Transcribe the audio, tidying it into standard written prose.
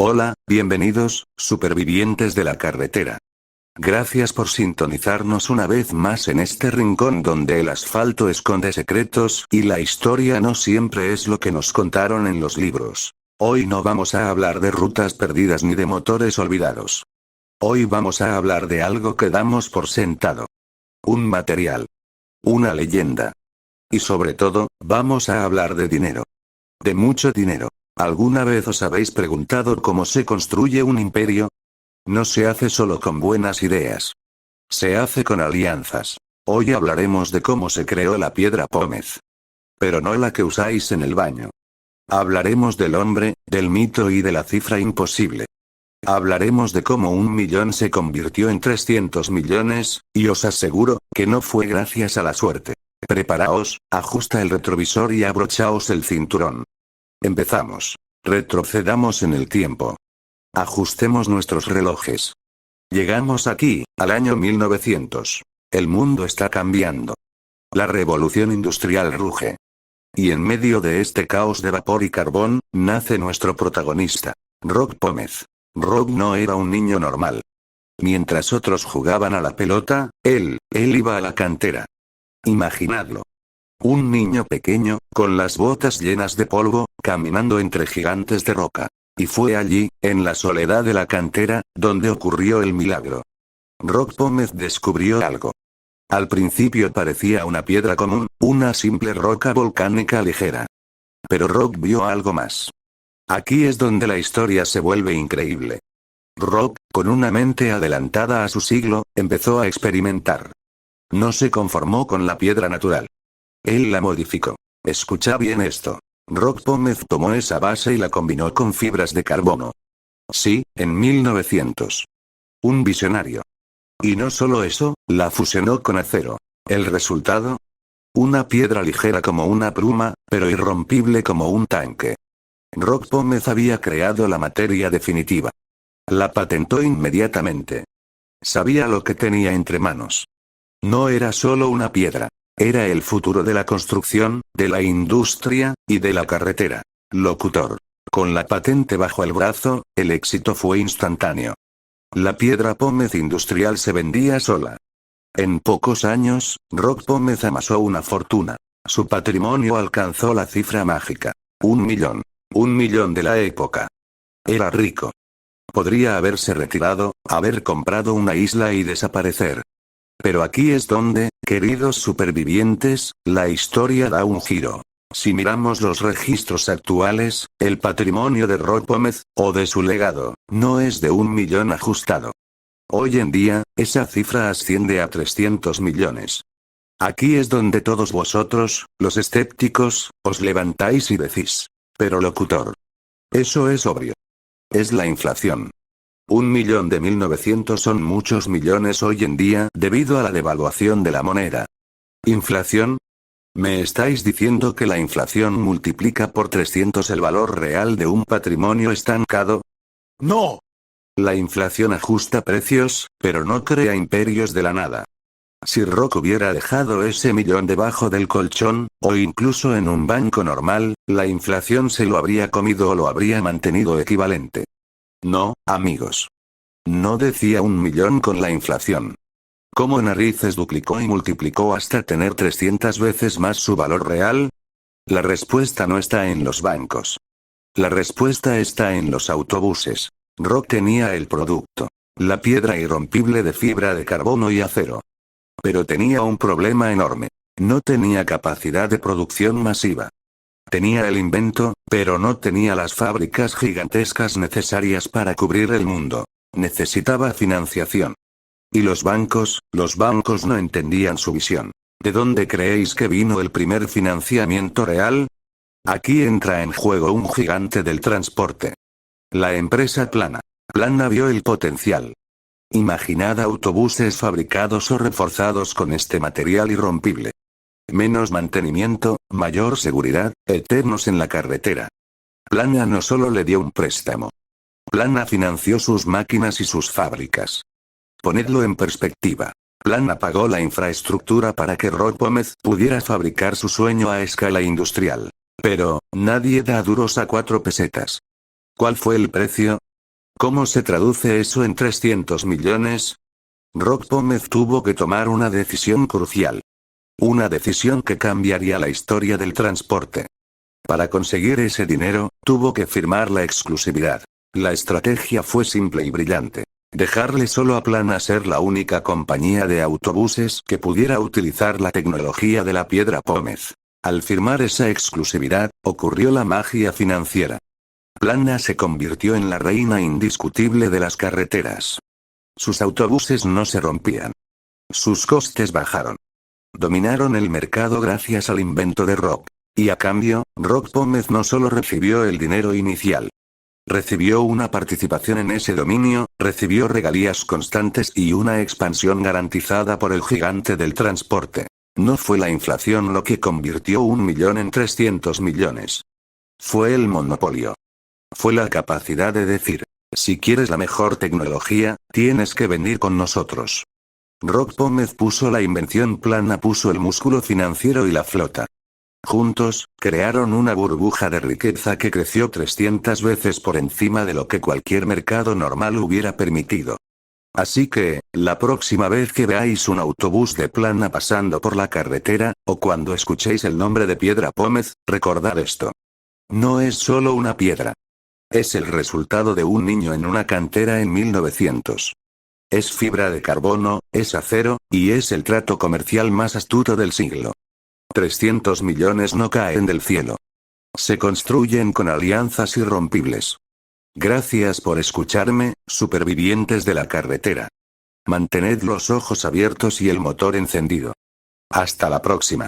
Hola, bienvenidos, supervivientes de la carretera. Gracias por sintonizarnos una vez más en este rincón donde el asfalto esconde secretos y la historia no siempre es lo que nos contaron en los libros. Hoy no vamos a hablar de rutas perdidas ni de motores olvidados. Hoy vamos a hablar de algo que damos por sentado. Un material. Una leyenda. Y sobre todo, vamos a hablar de dinero. De mucho dinero. ¿Alguna vez os habéis preguntado cómo se construye un imperio? No se hace solo con buenas ideas. Se hace con alianzas. Hoy hablaremos de cómo se creó la piedra pómez. Pero no la que usáis en el baño. Hablaremos del hombre, del mito y de la cifra imposible. Hablaremos de cómo 1.000.000 se convirtió en 300 millones, y os aseguro que no fue gracias a la suerte. Preparaos, ajusta el retrovisor y abrochaos el cinturón. Empezamos. Retrocedamos en el tiempo. Ajustemos nuestros relojes. Llegamos aquí, al año 1900. El mundo está cambiando. La revolución industrial ruge. Y en medio de este caos de vapor y carbón, nace nuestro protagonista, Rock Pómez. Rock no era un niño normal. Mientras otros jugaban a la pelota, él iba a la cantera. Imaginadlo. Un niño pequeño, con las botas llenas de polvo, caminando entre gigantes de roca. Y fue allí, en la soledad de la cantera, donde ocurrió el milagro. Rock Pómez descubrió algo. Al principio parecía una piedra común, una simple roca volcánica ligera. Pero Rock vio algo más. Aquí es donde la historia se vuelve increíble. Rock, con una mente adelantada a su siglo, empezó a experimentar. No se conformó con la piedra natural. Él la modificó. Escucha bien esto. Rock Pómez tomó esa base y la combinó con fibras de carbono. Sí, en 1900. Un visionario. Y no solo eso, la fusionó con acero. ¿El resultado? Una piedra ligera como una pluma, pero irrompible como un tanque. Rock Pómez había creado la materia definitiva. La patentó inmediatamente. Sabía lo que tenía entre manos. No era solo una piedra. Era el futuro de la construcción, de la industria, y de la carretera. Locutor. Con la patente bajo el brazo, el éxito fue instantáneo. La piedra pómez industrial se vendía sola. En pocos años, Rock Pómez amasó una fortuna. Su patrimonio alcanzó la cifra mágica. 1.000.000. 1.000.000 de la época. Era rico. Podría haberse retirado, haber comprado una isla y desaparecer. Pero aquí es donde, queridos supervivientes, la historia da un giro. Si miramos los registros actuales, el patrimonio de Rock Pómez, o de su legado, no es de 1.000.000 ajustado. Hoy en día, esa cifra asciende a 300 millones. Aquí es donde todos vosotros, los escépticos, os levantáis y decís. Pero locutor. Eso es obvio. Es la inflación. 1.000.000 de 1900 son muchos millones hoy en día debido a la devaluación de la moneda. ¿Inflación? ¿Me estáis diciendo que la inflación multiplica por 300 el valor real de un patrimonio estancado? ¡No! La inflación ajusta precios, pero no crea imperios de la nada. Si Rock hubiera dejado ese millón debajo del colchón, o incluso en un banco normal, la inflación se lo habría comido o lo habría mantenido equivalente. No, amigos. No decía 1.000.000 con la inflación. ¿Cómo narices duplicó y multiplicó hasta tener 300 veces más su valor real? La respuesta no está en los bancos. La respuesta está en los autobuses. Rock tenía el producto. La piedra irrompible de fibra de carbono y acero. Pero tenía un problema enorme. No tenía capacidad de producción masiva. Tenía el invento, pero no tenía las fábricas gigantescas necesarias para cubrir el mundo. Necesitaba financiación. ¿Y los bancos? Los bancos no entendían su visión. ¿De dónde creéis que vino el primer financiamiento real? Aquí entra en juego un gigante del transporte. La empresa Plana. Plana vio el potencial. Imaginad autobuses fabricados o reforzados con este material irrompible. Menos mantenimiento, mayor seguridad, eternos en la carretera. Plana no solo le dio un préstamo. Plana financió sus máquinas y sus fábricas. Ponedlo en perspectiva. Plana pagó la infraestructura para que Rock Pómez pudiera fabricar su sueño a escala industrial. Pero, nadie da duros a 4 pesetas. ¿Cuál fue el precio? ¿Cómo se traduce eso en 300 millones? Rock Pómez tuvo que tomar una decisión crucial. Una decisión que cambiaría la historia del transporte. Para conseguir ese dinero, tuvo que firmar la exclusividad. La estrategia fue simple y brillante. Dejarle solo a Plana ser la única compañía de autobuses que pudiera utilizar la tecnología de la piedra Pómez. Al firmar esa exclusividad, ocurrió la magia financiera. Plana se convirtió en la reina indiscutible de las carreteras. Sus autobuses no se rompían. Sus costes bajaron. Dominaron el mercado gracias al invento de Rock. Y a cambio, Rock Pómez no solo recibió el dinero inicial. Recibió una participación en ese dominio, recibió regalías constantes y una expansión garantizada por el gigante del transporte. No fue la inflación lo que convirtió 1 millón en 300 millones. Fue el monopolio. Fue la capacidad de decir, si quieres la mejor tecnología, tienes que venir con nosotros. Rock Pómez puso la invención, Plana puso el músculo financiero y la flota. Juntos, crearon una burbuja de riqueza que creció 300 veces por encima de lo que cualquier mercado normal hubiera permitido. Así que, la próxima vez que veáis un autobús de Plana pasando por la carretera, o cuando escuchéis el nombre de Piedra Pómez, recordad esto. No es solo una piedra. Es el resultado de un niño en una cantera en 1900. Es fibra de carbono, es acero, y es el trato comercial más astuto del siglo. 300 millones no caen del cielo. Se construyen con alianzas irrompibles. Gracias por escucharme, supervivientes de la carretera. Mantened los ojos abiertos y el motor encendido. Hasta la próxima.